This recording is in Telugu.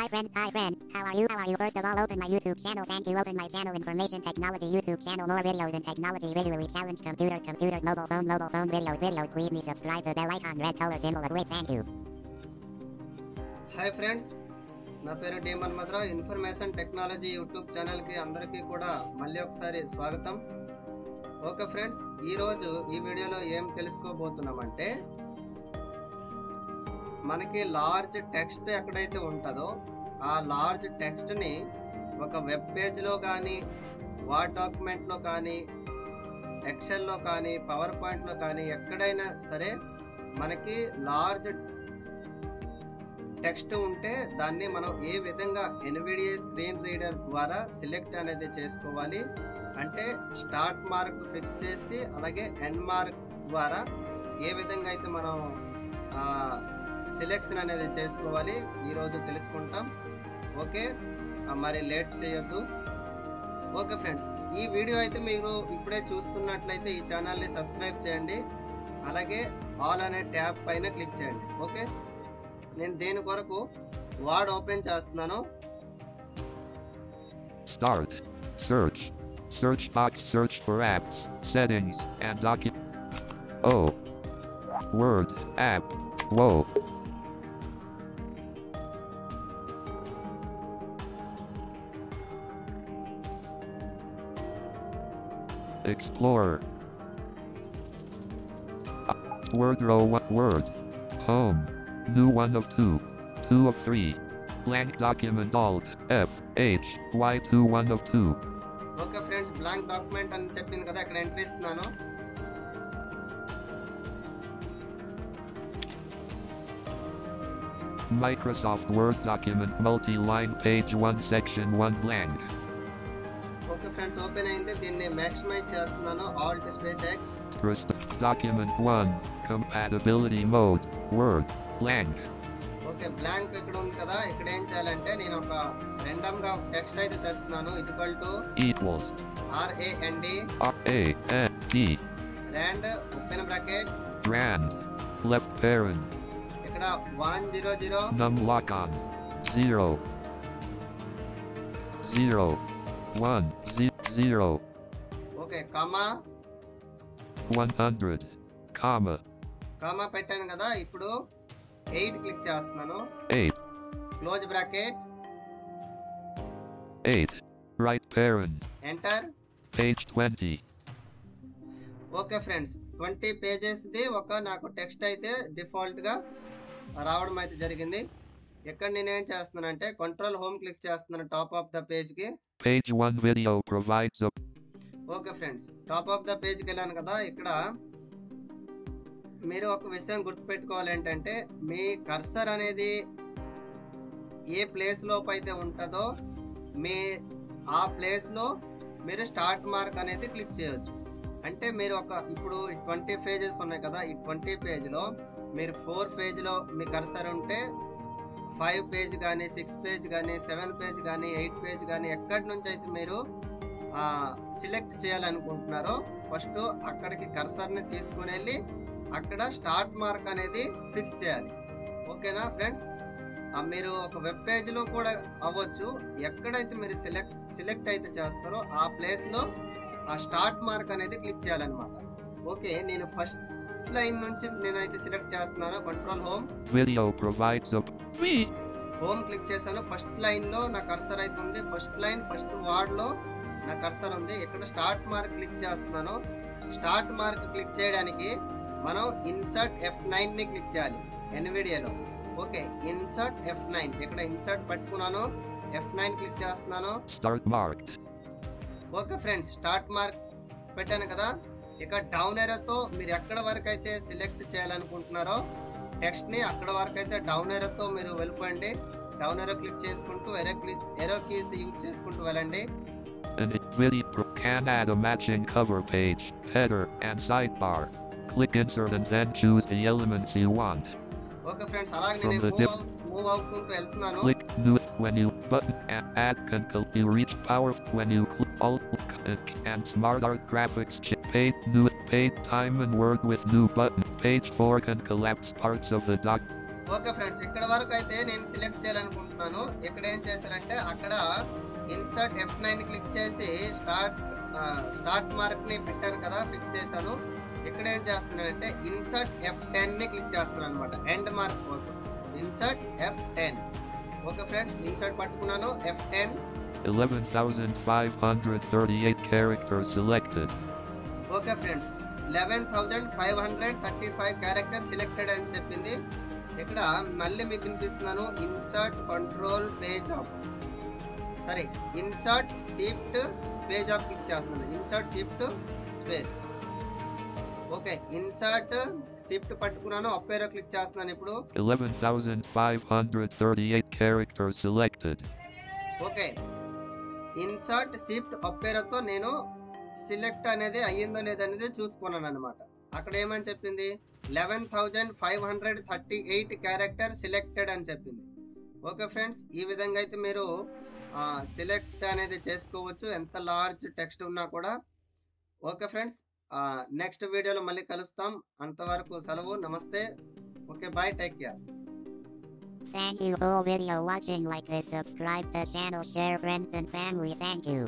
Hi friends. How are you? How are you? First of all, open my YouTube channel. Thank you. Open my channel, Information Technology YouTube channel. More videos in technology, visually challenged computers, mobile phone videos. Please me subscribe the bell icon, red color symbol of which. Thank you. Hi friends, నా పేరు D Manmatharao. Information technology YouTube ఛానల్కి అందరికీ కూడా మళ్ళీ ఒకసారి స్వాగతం. ఓకే ఫ్రెండ్స్, ఈరోజు ఈ వీడియోలో ఏం తెలుసుకోబోతున్నామంటే, మనకి లార్జ్ టెక్స్ట్ ఎక్కడైతే ఉంటుందో ఆ లార్జ్ టెక్స్ట్ని ఒక వెబ్ పేజ్లో కానీ, వర్డ్ డాక్యుమెంట్లో కానీ, ఎక్సెల్లో కానీ, పవర్ పాయింట్లో కానీ ఎక్కడైనా సరే మనకి లార్జ్ టెక్స్ట్ ఉంటే దాన్ని మనం ఏ విధంగా ఎన్విడిఏ స్క్రీన్ రీడర్ ద్వారా సెలెక్ట్ అనేది చేసుకోవాలి అంటే, స్టార్ట్ మార్క్ ఫిక్స్ చేసి అలాగే ఎండ్ మార్క్ ద్వారా ఏ విధంగా అయితే మనం సెలెక్షన్ అనేది చేసుకోవాలి ఈరోజు తెలుసుకుంటాం. ఓకే, మరి లేట్ చేయొద్దు. ఓకే ఫ్రెండ్స్, ఈ వీడియో అయితే మీరు ఇప్పుడే చూస్తున్నట్లయితే ఈ ఛానల్ని సబ్స్క్రైబ్ చేయండి, అలాగే ఆల్ అనే ట్యాబ్ పైన క్లిక్ చేయండి. ఓకే, నేను దేని కొరకు వర్డ్ ఓపెన్ చేస్తున్నాను. Start. Search. Search box. Search for apps, settings, and document. Oh. Word. App. Whoa. Explorer. Word row 1. Word. Home. New 1 of 2. 2 of 3. Blank document Alt F H Y 2 1 of 2. Okay friends, blank document అని చెప్పింది కదా, ఇక్కడ ఎంట్రీ ఇస్తున్నాను. Microsoft Word document multi-line page 1 section 1 blank. Okay friends, open అయింది. దీన్ని మాక్సిమైజ్ చేస్తున్నాను. Alt space X. Document 1 compatibility mode Word blank. Okay, blank ఇక్కడ ఉంది కదా, ఇక్కడ ఏం చేయాలంటే నేను ఒక రెండమ్ గా టెక్స్ట్ అయితే తెస్తున్నాను. Equal to equals RAND rand open bracket rand left parent ఇక్కడ 100 num lock on 0 0 1 0. Okay, comma 100 comma comma పెట్టాను కదా, ఇప్పుడు 8 క్లిక్ చేస్తున్నాను. 8 close bracket 8 right parent enter. page 20. Okay friends, 20 pages the ఒక నాకు టెక్స్ట్ అయితే డిఫాల్ట్ గా రావడం అయితే జరిగింది. ఇక్కడ నేనేం చేస్తున్నానంటే కంట్రోల్ హోమ్ క్లిక్ చేస్తున్నాను టాప్ ఆఫ్ ద పేజ్ కి. Page 1 video provides a. Okay friends, top of the పేజ్కి వెళ్ళాను కదా, ఇక్కడ మీరు ఒక విషయం గుర్తుపెట్టుకోవాలి ఏంటంటే, మీ కర్సర్ అనేది ఏ ప్లేస్ లోపు అయితే ఉంటుందో మీ ఆ ప్లేస్లో మీరు స్టార్ట్ మార్క్ అనేది క్లిక్ చేయొచ్చు. అంటే మీరు ఇప్పుడు 20 పేజెస్ ఉన్నాయి కదా, ఈ 20 పేజ్లో మీరు 4 పేజ్లో మీ కర్సర్ ఉంటే 5 పేజ్ కానీ 6 పేజ్ కానీ 7 పేజ్ కానీ 8 పేజ్ కానీ ఎక్కడి నుంచి అయితే మీరు సెలెక్ట్ చేయాలనుకుంటున్నారో ఫస్ట్ అక్కడికి కర్సర్ని తీసుకుని వెళ్ళి అక్కడ స్టార్ట్ మార్క్ అనేది ఫిక్స్ చేయాలి. ఓకేనా ఫ్రెండ్స్, మీరు ఒక వెబ్ పేజ్లో కూడా అవ్వచ్చు, ఎక్కడైతే మీరు సెలెక్ట్ అయితే చేస్తారో ఆ ప్లేస్లో ఆ స్టార్ట్ మార్క్ అనేది క్లిక్ చేయాలన్నమాట. ఓకే, నేను ఫస్ట్ లైన్ నుంచి నేనైతే సెలెక్ట్ చేస్తున్నాను. Control home Video provides a. Home click చేశాను. ఫస్ట్ లైన్లో నా కర్సర్ అయితే ఉంది. ఫస్ట్ లైన్ ఫస్ట్ వర్డ్లో నా కర్సర్ ఉంది. ఇక్కడ స్టార్ట్ మార్క్ క్లిక్ చేస్తున్నాను. స్టార్ట్ మార్క్ క్లిక్ చేయడానికి మనం ఇన్సర్ట్ F9 ని క్లిక్ చేయాలి ఎన్విడియాలో. ఓకే, ఇన్సర్ట్ F9 ఇక్కడ ఇన్సర్ట్ పట్టుకున్నాను. F9 క్లిక్ చేస్తున్నాను. Start marked. Okay friends, start mark పెట్టాను కదా, ఇక్కడ డౌన్ ఏరోతో మీరు ఎక్కడ వరకు అయితే సెలెక్ట్ చేయాలనుకుంటున్నారో టెక్స్ట్ ని అక్కడ వరకు అయితే డౌన్ ఏరోతో మీరు వెళ్ళిపోండి. డౌన్ ఏరో క్లిక్ చేసుకుంటూ ఏరో కీస్ యూజ్ చేసుకుంటూ వెళ్ళండి. And it video can add a matching cover page, header, and sidebar. Click insert and then choose the elements you want. Okay friends, అలాగే నేను మూవ్ అవుకుంటూ వెళ్తున్నాను. Click new when you button and add you reach power when you click alt and smart art graphics page new page time and word with new button. Page 4 can collapse parts of the doc. Okay friends, ఇక్కడ వరకు అయితే నేను సెలెక్ట్ చేయాలనుకుంటున్నాను. ఇక్కడ ఏం చేశానంటే అక్కడ ఇన్సర్ట్ F9 క్లిక్ చేసి స్టార్ట్ మార్క్ ని పెట్టాను కదా, ఫిక్స్ చేశాను. ఇక్కడ ఏం చేస్తున్నానంటే ఇన్సర్ట్ F10 ని క్లిక్ చేస్తున్నాను అనమాట, ఎండ్ మార్క్ కోసం. Insert F10. Okay friends, insert పట్టుకున్నాను. F10 11,538 characters selected. Okay friends, 11,535 character selected అని చెప్పింది. ఇక్కడ మళ్ళీ మీకు వినిపిస్తున్నాను. Insert control page off insert shift page off click చేస్తున్నాను. Insert shift space. Okay, insert shift పట్టుకున్నాను, అప్ ఏరో క్లిక్ చేస్తున్నాను. ఇప్పుడు 11,538 characters selected. Okay, insert shift up ఏరోతో నేను సెలెక్ట్ అనేది అయ్యిందో లేదనేది చూసుకున్నాను అనమాట. అక్కడ ఏమని చెప్పింది, 11,538 క్యారెక్టర్ సెలెక్టెడ్ అని చెప్పింది. ఓకే ఫ్రెండ్స్, ఈ విధంగా అయితే మీరు సెలెక్ట్ అనేది చేసుకోవచ్చు, ఎంత లార్జ్ టెక్స్ట్ ఉన్నా కూడా. ఓకే ఫ్రెండ్స్, నెక్స్ట్ వీడియోలో మళ్ళీ కలుస్తాం. అంతవరకు సెలవు, నమస్తే. Okay, bye, take care. Thank you for video watching. Like this, subscribe the channel, share friends and family. Thank you.